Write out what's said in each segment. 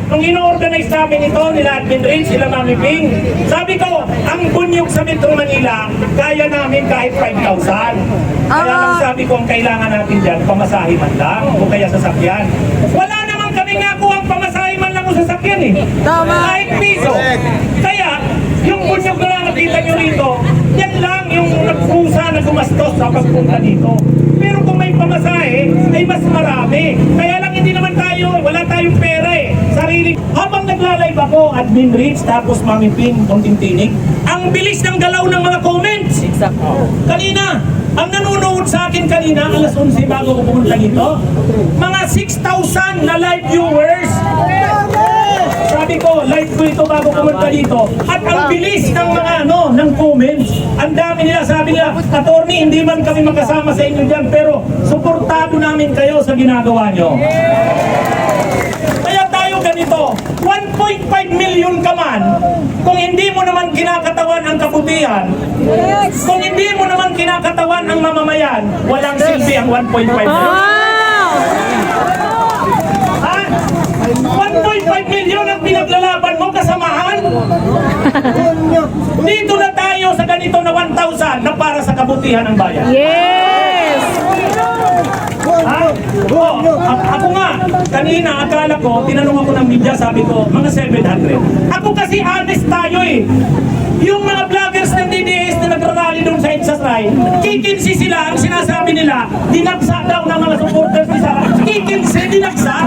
nung ino-organize namin ito, nila Admin Rich, sila Mami Ping, sabi ko, ang bunyog sa Metro Manila, kaya namin kahit 5,000. Kaya lang sabi ko, ang kailangan natin dyan, pamasahe man lang, o kaya sasakyan. Wala naman kami nga ang pamasahe man lang o sasakyan eh. Tama. Kahit piso. Kaya, yung bunyog na lang nakita nyo rito, yan lang yung nagpusa na gumastos sa pagpunta dito. Pero kung may pamasahe, ay mas marami. Kaya lang hindi naman tayo, wala tayong pera eh. Sarili. Habang nagla-live ako, Admin Rich, tapos Mami Ping, konting tinig, ang bilis ng galaw ng mga comments. Kanina, ang nanonood sa akin kanina, alas 11 bago ko pumunta dito, mga 6,000 na live viewers. Sabi ko, live ko ito bago pumunta dito. At ang bilis ng mga ng comments. Ang dami nila, sabi nila, attorney, hindi man kami makasama sa inyo dyan, pero suportado namin kayo sa ginagawa nyo. Kaya tayo ganito, 1.5 million ka man, kung hindi mo naman kinakatawan ang kabutihan, kung hindi mo naman kinakatawan ang mamamayan, walang silbi ang 1.5 million. 1.5 million ang pinaglalaban mo, kasamahan? Dito na tayo sa ganito na 1,000 na para sa kabutihan ng bayan. Yes! Ako nga, kanina akala ko, tinanong ako ng media, sabi ko, mga 700. Ako kasi honest tayo eh. Yung mga vloggers ng DDS na nagrarally doon sa EDSA Shrine, kikinsi sila, ang sinasabi nila, dinaksa daw ng mga supporters ni Sara. Kikinsi, dinaksa.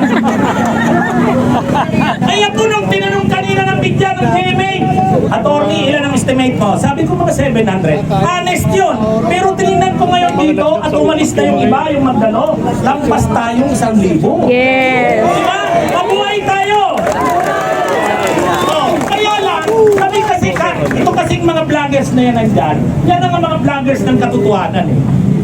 Kaya po nung tinanong kanina ng media ng GMA, attorney, ilan ang estimate mo? Sabi ko mga 700. Honest yun. Pero tinignan ko ngayon dito at umalis na yung iba, yung Magdalo, lampas tayong 1,000. Yes! Diba? Mabuhay tayo! Kaya lang, kami kasi, ito kasing mga vloggers na yan nandyan, yan ang mga vloggers ng katotohanan eh.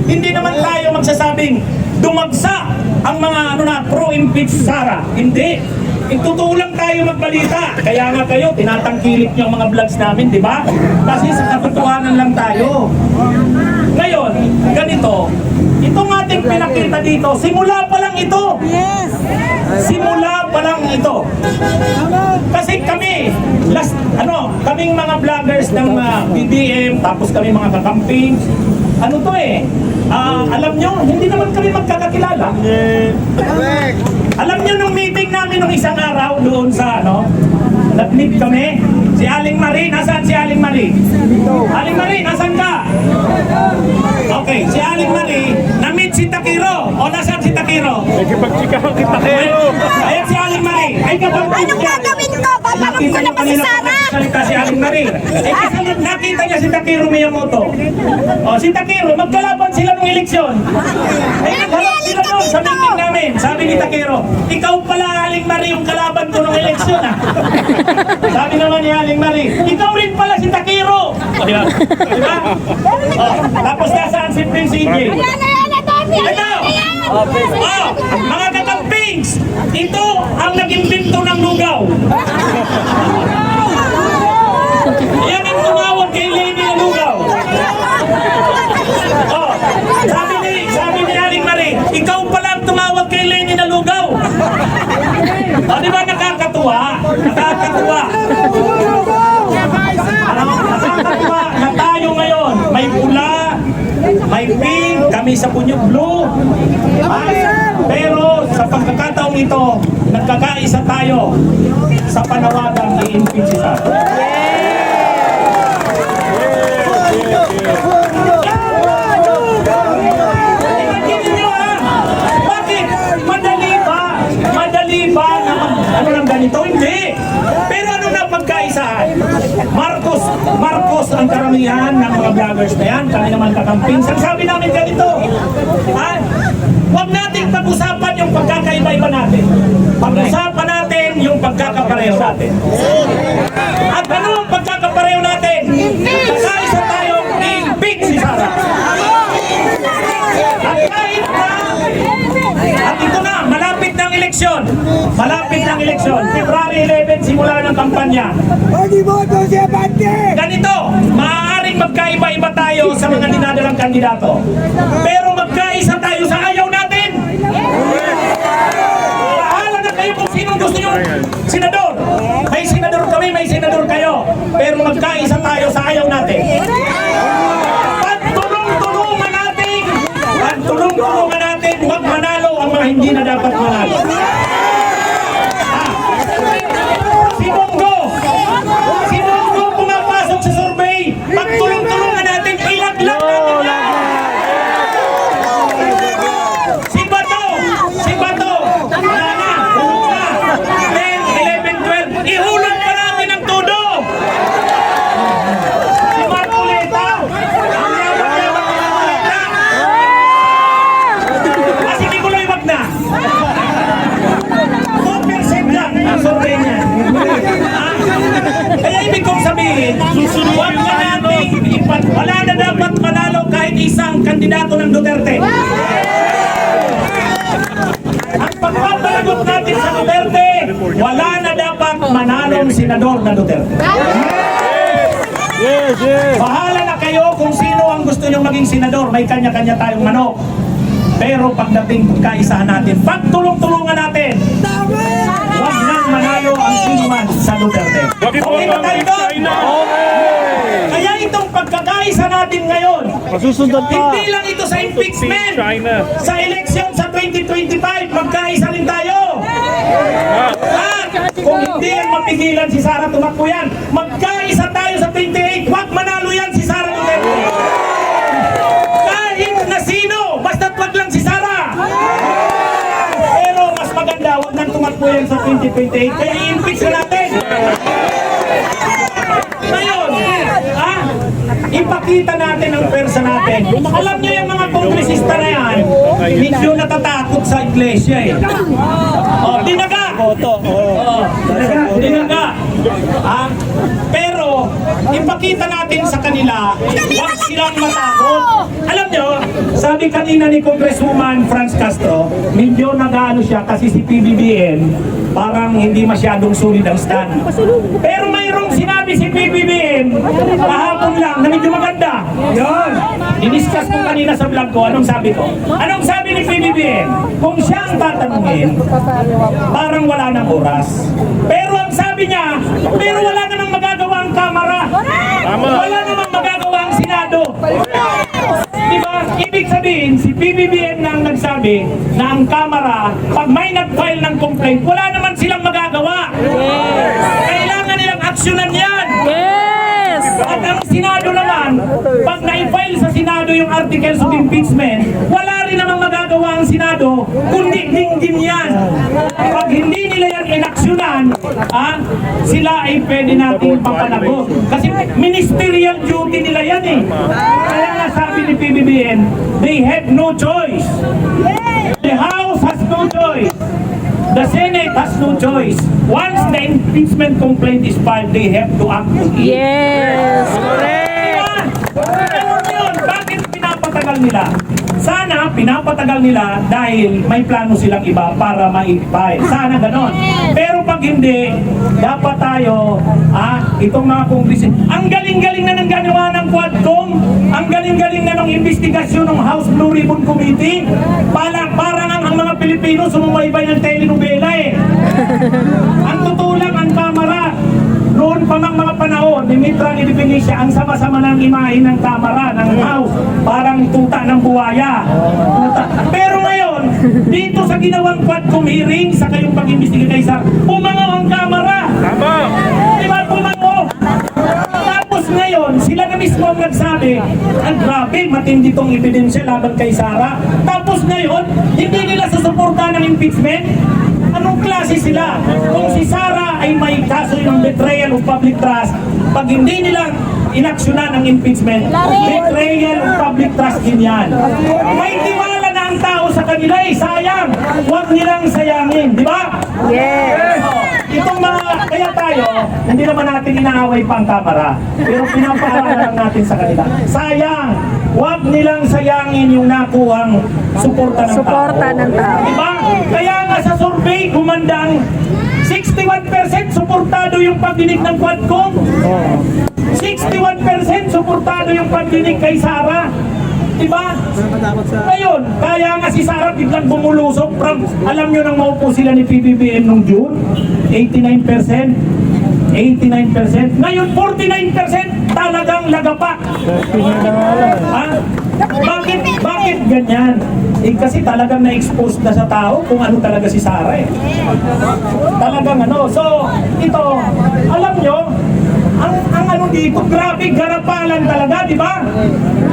Hindi naman tayo magsasabing dumagsa ang mga pro-impeach Sara. Hindi. Totoo lang tayo magbalita. Kaya nga kayo, tinatangkilik niyo ang mga vlogs namin, di ba? Kasi sa katotohanan lang tayo. Ngayon, ganito, itong ating pinakita dito, simula pa lang ito. Yes! Simula pa lang ito. Kasi kami, kaming mga vloggers ng BBM, tapos kami mga kakamping, ano to eh, alam nyo, hindi naman kami magkakakilala. Alam nyo nung meeting namin nung isang araw doon sa nag-meet kami, si Aling Marie, nasaan si Aling Marie? Aling Marie, nasaan ka? Okay, si Aling Marie, na-meet si Takiro. O, nasaan si Takiro? Nagkipag-chikahan si Takiro. Ayan si Aling Marie. Ay, Anong gagawin ko? Papamag ko na ba si Sara? Salita si Aling Marie. Eh, kasi nakita niya si Takiro Miyamoto. O, si Takiro, magkalaban sila ng eleksyon. Eh, nagharap sila doon sa meeting namin. Sabi ni Takiro, ikaw pala, Aling Marie, yung kalaban ko ng eleksyon, ah. Sabi naman ni Aling Marie, ikaw rin pala si Takiro. O, diba? Diba? O, tapos nasaan si Prince EJ? Ito! Mga kakampings, ito ang nag-imbento ng lugaw. Yan ang tumawag kay Lady na lugaw. Sabi ni Aling Marie, ikaw pala ang tumawag kay Lady na lugaw. O, di ba nakakatuwa? Nakakatuwa. Nakakatuwa na tayo ngayon. May pula, may pink, kami sa punyog blue. Pero sa pagkakataong ito, nagkakaisa tayo sa panawagan ni impeach si Sara. Bakit? Madali ba na ng ganito? Hindi. Pero ano na pagkaisahan? Marcos ang karamihan ng mga vloggers na yan. Kami naman kakamping. Sabi namin ganito. Huwag natin pag-usapan yung pagkakaiba-iba natin. Pag-usapan natin yung pagkakapareho natin. At ano ang pagkakapareho natin? Kakaisa tayong i-impeach si Sara. At kahit na, at ito na, malapit ng eleksyon. Malapit ng eleksyon. February 11, simula ng kampanya. Ganito, maaaring magkaiba-iba tayo sa mga dinadalang kandidato. Pero magkaisa tayo sa ayaw natin. Bahala na kayo kung sinong gusto gusto nyo, senador. May senador kami, may senador kayo. Pero magkaisa tayo sa ayaw natin. Pagtulong-tulungan natin, huwag manalo ang mga hindi na dapat manalo. Si Bongo pumapasok sa survey, pagtulong-tulungan natin, ilaglag natin yan. Si Bato, wala na, hulog na. 10, 11, 12, ihulog pa natin ang todo. Si Marcoleta, ang yaman-yaman ni Marcoleta. Si Nicoloy wag na. 4% lang ang survey niya. Kaya ibig kong sabihin, huwag na natin wala na dapat manalo kahit isang kandidato ng Duterte. Ang pagpapalagot natin sa Duterte, wala na dapat manalong senador na Duterte. Yes, yes. Bahala na kayo kung sino ang gusto nyong maging senador. May kanya-kanya tayong manok. Pero pagdating kaisahan natin, pagtulong-tulungan natin, huwag nang manalo ang sino man sa Duterte. Okay ba tayo doon? Kaya itong pagkakaisa natin ngayon, Masusundan pa. hindi lang ito sa impeachment. China. Sa eleksyon sa 2025, magkaisa rin tayo. At kung hindi yan mapigilan si Sara, tumakbo yan. Magkaisa tayo sa 28, huwag manalo yan si Sara Duterte. Kahit na sino, basta't wag lang si Sara. Pero mas maganda, huwag nang tumakbo yan sa 2028, kaya i-impeach na natin. Ngayon, ipakita natin ang pwersa natin. Alam niyo yung mga kongresista na yan, medyo natatakot sa iglesia eh. Dinaga! Dinaga! Pero, ipakita natin sa kanila, huwag silang matakot. Alam niyo, sabi kanina ni Congresswoman Franz Castro, medyo nag-ano siya kasi si PBBM, parang hindi masyadong sulit ang stand. Pero mayroong sinabi si PBBM, kahapon lang, na medyo maganda. Yun. Diniscuss ko kanina sa vlog ko, anong sabi ko? Anong sabi ni PBBM? Kung siya ang tatanungin, parang wala ng oras. Pero ang sabi niya, pero wala namang magagawa ang Kamara. Wala namang magagawa ang Senado. Diba? Ibig sabihin, si PBBM na ang nagsabi na ang Kamara, pag may nag-file ng complaint, wala naman silang magagawa. Kailangan nilang aksyonan yan. Yes! At ang Senado naman, pag na-file sa Senado yung articles of impeachment, wala rin namang magagawa ang Senado, kundi dinggin yan. Pag hindi nila yan inaksyonan, sila ay pwede nating papanagot. Kasi ministerial duty nila yan eh. Kaya nga sabi ni PBBM, they have no choice. The House has no choice. The Senate has no choice. Once the impeachment complaint is filed, they have to act on it. Yes! Correct! Pero yun, bakit pinapatagal nila? Sana pinapatagal nila dahil may plano silang iba para ma-file. Sana ganon. Pero pag hindi, dapat tayo, itong mga kongresin, ang galing-galing na ng ganawa ng Quadcom, ang galing-galing na ng investigasyon ng House Blue Ribbon Committee, parang ang mga Pilipino sumumaybay ng telenovela eh. Ang totoo lang, ang Kamara, noon pa mang mga panahon, ni Mitra ni Definicia, ang sama-sama ng imahe ng Kamara, ng House, parang tuta ng buwaya. Pero ngayon, dito sa ginawang Quadcom hearing, sa kayong pag-imbestiga kay Sara, pumangaw ang Kamara. Tama. Diba, pumangaw? Tapos ngayon, sila na mismo ang nagsabi, ang grabe, matindi tong ebidensya laban kay Sara. Tapos ngayon, hindi nila susuportahan ng impeachment. Anong klase sila? Kung si Sara ay may kaso ng betrayal of public trust, pag hindi nila inaksyonan ng impeachment, betrayal of public trust din yan. May tiwala na ang tao sa kanila eh, sayang. Huwag nilang sayangin, di ba? Yes! Itong mga, kaya tayo, hindi naman natin inaaway pa ang Kamara. Pero pinapaalala lang natin sa kanila. Sayang! Huwag nilang sayangin yung nakuhang suporta ng tao. Diba? Kaya nga sa survey, gumandang 61% suportado yung pagdinig ng Quadcom. 61% suportado yung pagdinig kay Sara. Diba? Ngayon, kaya nga si Sara biglang bumulusok from, alam nyo nang maupo sila ni PBBM nung June, 89%. 89%. Ngayon, 49% talagang lagapak. Ha? Bakit ganyan? Kasi talagang na-expose na sa tao kung ano talaga si Sara eh. Talagang ano. So, ito, alam nyo, ang ano dito, grabe, garapalan talaga, di ba?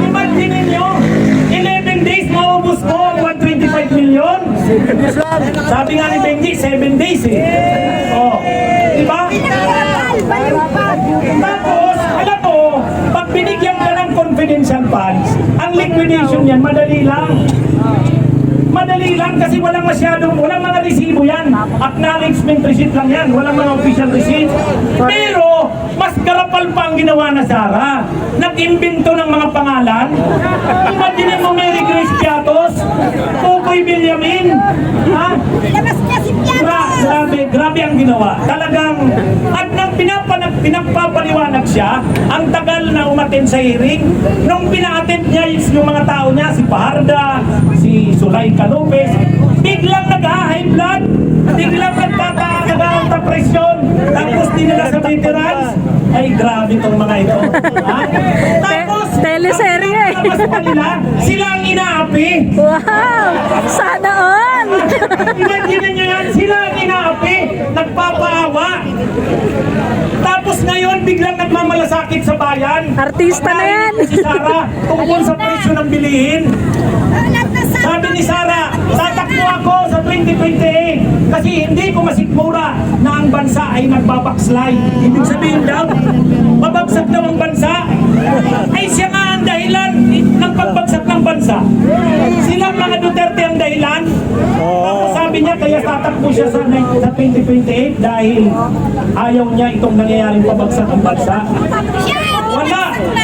Imagine nyo, 11 days, maubos ko, 125 million. Sabi nga ni Benji, 7 days eh. Oh, di ba? Tapos, alam mo, pag binigyan ka ng confidential funds, ang liquidation yan, madali lang. Madali lang kasi walang mga resibo yan. Acknowledgement receipt lang yan. Walang mga official receipt. Pero, mas garapal pa ang ginawa na Sara. Nag-imbento ng mga pangalan. Imagine mo Mary Grace Piatos, Pukoy Villamin. Ha? Grabe ang ginawa. Talagang, at nang pinagpapaliwanag siya, ang tagal na umaten sa hearing, nung pina-attend niya yung mga tao niya, si Paharda, si Zulaika Lopez, biglang nag-high blood, biglang nagkakaagaw sa presyon, tapos dinala sa veterans. Ay, grabe itong mga ito. Ha? Tapos, Teleserye. ang pinapalabas pa nila, sila ang inaapi. Wow! Sana all! Imagine nyo yan, sila ang inaapi, nagpapaawa. Tapos ngayon, biglang nagmamalasakit sa bayan. Artista na yan. Si Sara, tungkol sa presyo ng bilihin. Sabi ni Sara, tatakbo ako sa 2028 kasi hindi ko masikmura na ang bansa ay nagbabakslay. Ibig sabihin daw, babagsak daw ang bansa. Ay siya nga ang dahilan ng pagbagsak ng bansa. Silang mga Duterte ang dahilan. Tapos sabi niya, kaya tatakbo siya sa 2028 dahil ayaw niya itong nangyayaring pabagsak ang bansa. Wala.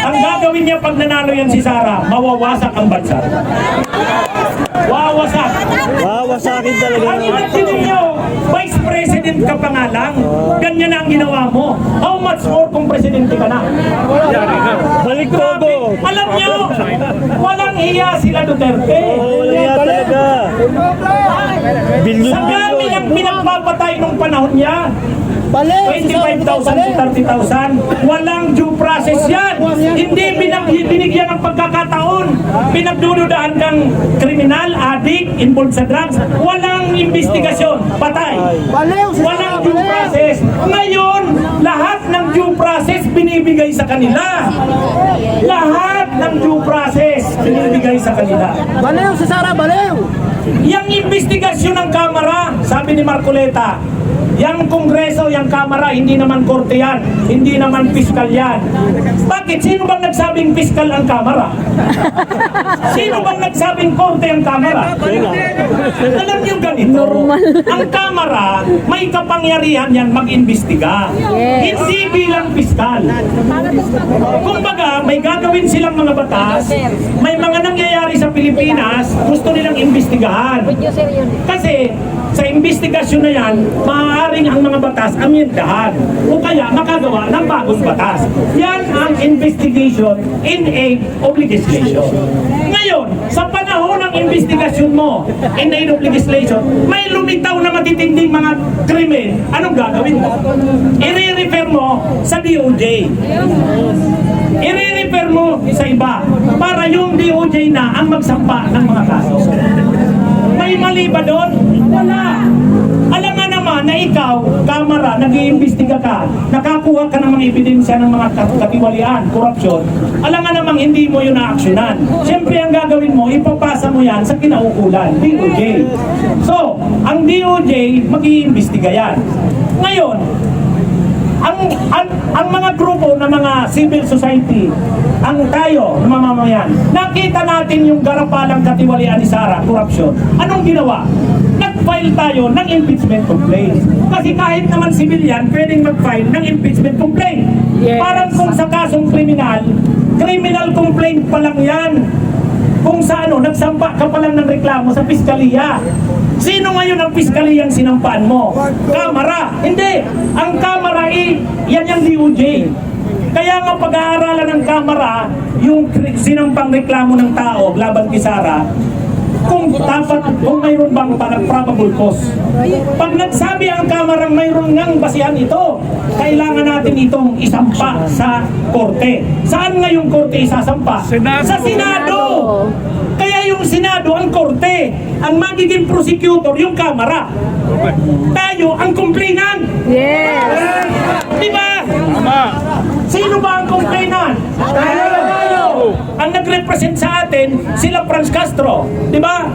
Ang gagawin niya pag nanalo yan si Sara, mawawasak ang bansa. Wawasak. Wawasakin talaga. Ang imagine niyo, Vice President ka pa nga lang, ganyan na ang ginawa mo. How much more kung presidente ka na? Balik Grabe. todo. Alam niyo, walang hiya sila Duterte. Wala yan talaga. Sa dami ng pinagpapatay nung panahon niya, 25,000 to 30,000. Walang due process yan. Hindi binigyan ng pagkakataon. Pinagdududahan kang kriminal, addict, involved sa drugs. Walang investigasyon. Patay. Walang due process. Ngayon, lahat ng due process binibigay sa kanila. Lahat ng due process binibigay sa kanila. Baliw si Sara, baliw! Yang investigasyon ng Kamara, sabi ni Marcoleta, yang Kongreso, yang Kamara, hindi naman korte yan, hindi naman piskal yan. Bakit? Sino bang nagsabing piskal ang Kamara? Sino bang nagsabing korte ang Kamara? Alam niyo ganito, Normal. ang Kamara, may kapangyarihan yan mag-imbestiga. Yes. Hindi bilang piskal. Kumbaga, may gagawin silang mga batas, may mga nangyayari sa Pilipinas, gusto nilang imbestigahan. Kasi, sa investigasyon na yan, maaaring ang mga batas amyendahan o kaya makagawa ng bagong batas. Yan ang investigation in aid of legislation. Ngayon, sa panahon ng investigasyon mo in aid of legislation, may lumitaw na matitinding mga krimen. Anong gagawin mo? I-refer mo sa DOJ. I-refer mo sa iba para yung DOJ na ang magsampa ng mga kaso. May mali ba doon? Wala. Alam nga naman na ikaw, Kamara, nag-iimbestiga ka, nakakuha ka ng mga ebidensya ng mga katiwalian, korupsyon, alam nga namang hindi mo yun na-aksyonan. Siyempre, ang gagawin mo, ipapasa mo yan sa kinaukulan, DOJ. So, ang DOJ, mag-iimbestiga yan. Ngayon, ang mga grupo ng mga civil society, ang tayo, ng mamamayan, nakita natin yung garapalang katiwalian ni Sara, korupsyon. Anong ginawa? Nag-file tayo ng impeachment complaint. Kasi kahit naman civilian, pwedeng mag-file ng impeachment complaint. Yes. Parang kung sa kasong criminal complaint pa lang yan. Kung sa nagsampa ka pa lang ng reklamo sa piskaliya. Sino ngayon ang piskaliyang sinampaan mo? Kamara. Hindi. Ang Kamara yan yung DOJ. Kaya nga pag-aaralan ng Kamara, yung sinampang reklamo ng tao laban kay Sara, kung mayroon bang parang probable cause. Pag nagsabi ang Kamarang mayroon ngang basihan ito, kailangan natin itong isampa sa korte. Saan nga yung korte isasampa? Sa Senado! Kaya yung Senado ang korte, ang magiging prosecutor yung Kamara. Tayo ang complainant. Yes. Di ba? Sino ba ang complainant? Tayo. Ang nag-represent sa atin, sila Franz Castro. Di ba?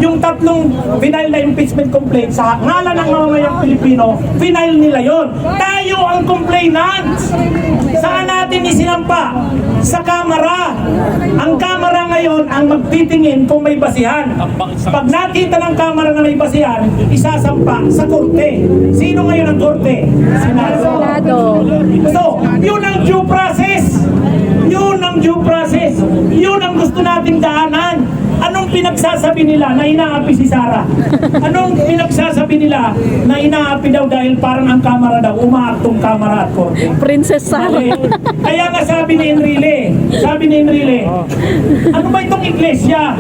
Yung tatlong final na impeachment complaint sa ngalan ng mamamayang Pilipino, final nila yon. Tayo ang complainant. Saan natin isinampa? Sa Kamara. Ang Kamara ngayon ang magtitingin kung may basihan. Pag nakita ng Kamara na may basihan, isasampa sa korte. Sino ngayon ang korte? Senado. So, yun ang due process. Yun ang due process. Yun ang gusto nating daanan. Anong pinagsasabi nila na inaapi si Sara? Anong pinagsasabi nila na inaapi daw dahil parang ang Kamara daw, umaaktong Kamara at korte? Princess Sara. Kaya nga sabi ni Enrile, ano ba itong iglesia?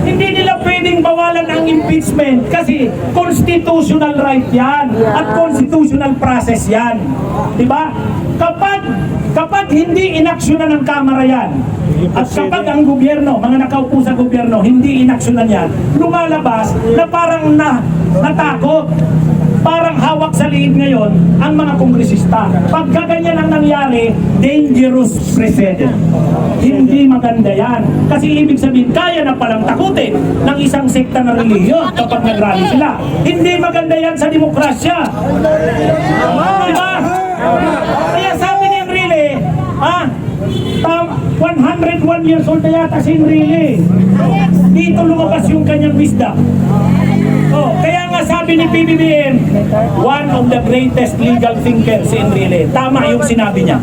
Hindi nila pwedeng bawalan ang impeachment kasi constitutional right yan at constitutional process yan. Diba? Kapag hindi inaksyonan ng Kamara yan, at kapag ang gobyerno, mga nakaupo sa gobyerno, hindi inaksyonan yan, lumalabas na parang natakot. Parang hawak sa liig ngayon ang mga kongresista. Pagka ganyan ang nangyari, dangerous precedent. Hindi maganda yan. Kasi ibig sabihin, kaya na palang takutin ng isang sekta na relihiyon kapag nag-rally sila. Hindi maganda yan sa demokrasya. Diba? Kaya sabi ni Enrile, 101 years old na yata si Enrile. Dito lumabas yung kanyang wisdom. Oh, kaya nga sabi ni PBBM, one of the greatest legal thinkers si Enrile. Tama yung sinabi niya.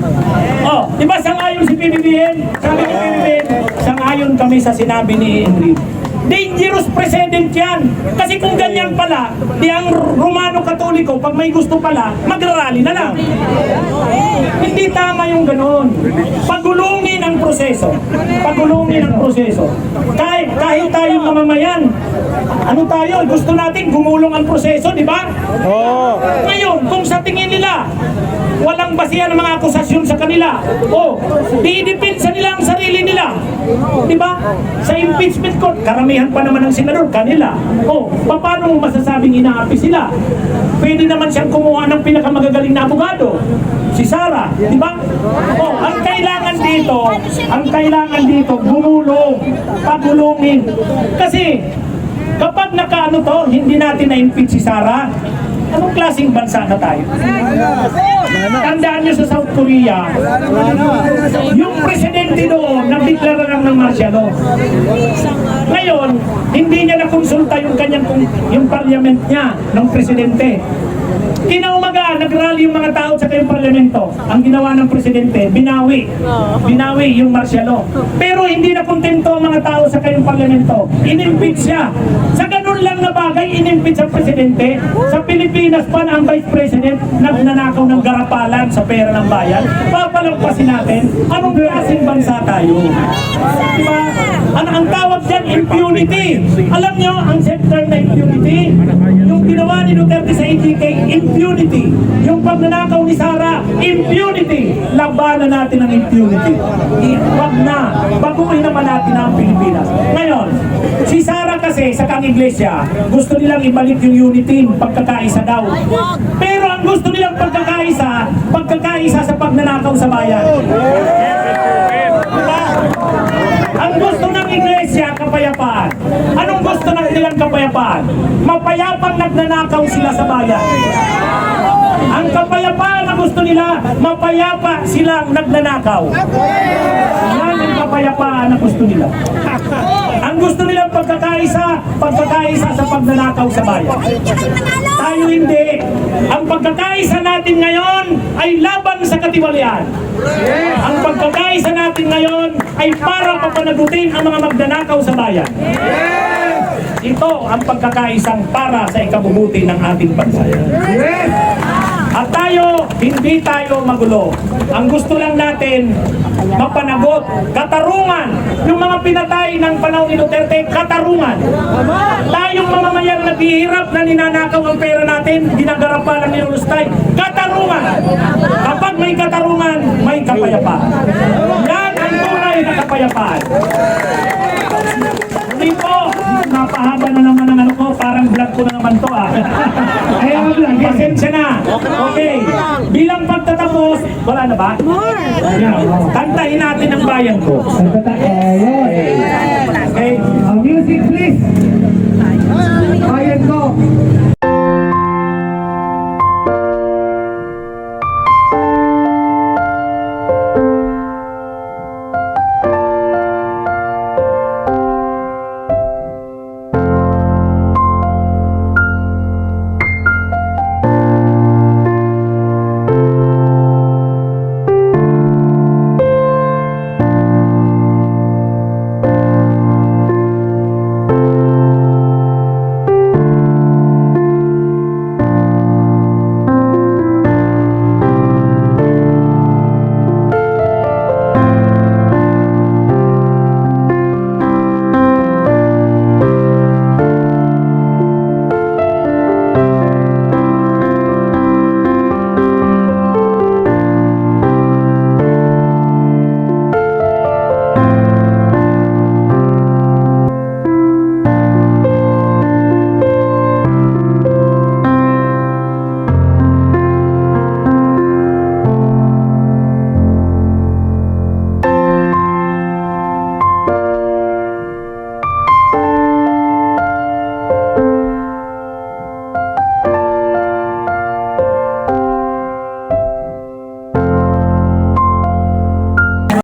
Oh, di ba sangayon si PBBM? Sabi ni PBBM, sangayon kami sa sinabi ni Enrile. Dangerous precedent yan. Kasi kung ganyan pala, di ang Romano Katoliko, pag may gusto pala, magrarally na lang. Hindi tama yung ganon. Pagulungin ang proseso. Pagulungin ang proseso. Kahit tayong mamamayan, ano tayo? Gusto natin gumulong ang proseso, di ba? Oo. Ngayon, kung sa tingin nila, walang basihan ng mga akusasyon sa kanila, o diidipinsa nila ang sarili nila, di ba? Sa impeachment court, karamihan pa naman ng senador, kanila. O, paano mo masasabing inaapi sila? Pwede naman siyang kumuha ng pinakamagagaling na abogado, si Sara, di ba? O, ang kailangan dito, gumulong, pagulungin. Kasi, kapag nakaano to, hindi natin na-impeach si Sara, anong klaseng bansa na tayo? Tandaan nyo sa South Korea, yung presidente doon, nagdeklara lang ng martial law. Ngayon, hindi niya nakonsulta yung parliament niya ng presidente. Kinaumaga, nag-rally yung mga tao sa kayong parlamento. Ang ginawa ng presidente, binawi yung martial law. Pero hindi na kontento ang mga tao sa kayong parlamento. In-impeach siya. Sa ganun lang na bagay, in-impeach ang presidente. Sa Pilipinas pa na ang vice president nagnanakaw ng garapalan sa pera ng bayan. Papalampasin natin, anong klaseng bansa tayo? Diba? Ang tawag dyan, impunity. Alam nyo, ang sector na impunity, yung ginawa ni Duterte sa EDK, impunity. Yung pagnanakaw ni Sara, impunity. Labanan natin ang impunity. Wag na. Baguhin naman natin ang Pilipinas. Ngayon, si Sara kasi sa kang iglesia, gusto nilang ibalik yung unity, pagkakaisa daw. Pero ang gusto nilang pagkakaisa sa pagnanakaw sa bayan. Diba? Ang gusto ng iglesia, kapayapaan. Anong gusto ng nilang kapayapaan? Mapayapang nagnanakaw sila sa bayan. Ang kapayapaan na gusto nila, mapayapa silang nagnanakaw. Yan ang kapayapaan na gusto nila. Ang gusto nilang pagkakaisa sa pagnanakaw sa bayan. Tayo hindi. Ang pagkakaisa natin ngayon ay laban sa katiwalian. Ang pagkakaisa natin ngayon ay para papanagutin ang mga magnanakaw sa bayan. Ito ang pagkakaisang para sa ikabubuti ng ating bansa. At tayo hindi tayo magulo. Ang gusto lang natin, mapanagot, katarungan. Yung mga pinatay ng panahon ni Duterte, katarungan. Tayong mamamayan naghihirap na ninanakaw ang pera natin, dinagarapan ng nilulustay, katarungan. Kapag may katarungan, may kapayapaan. Yan ang tunay na kapayapaan. Hindi po, napahaba na naman ang ano ko, parang vlog ko na naman to Kaya lang, pasensya na. Okay, bilang pagtatapos, wala na ba? Yan, kantahin natin ang bayan ko.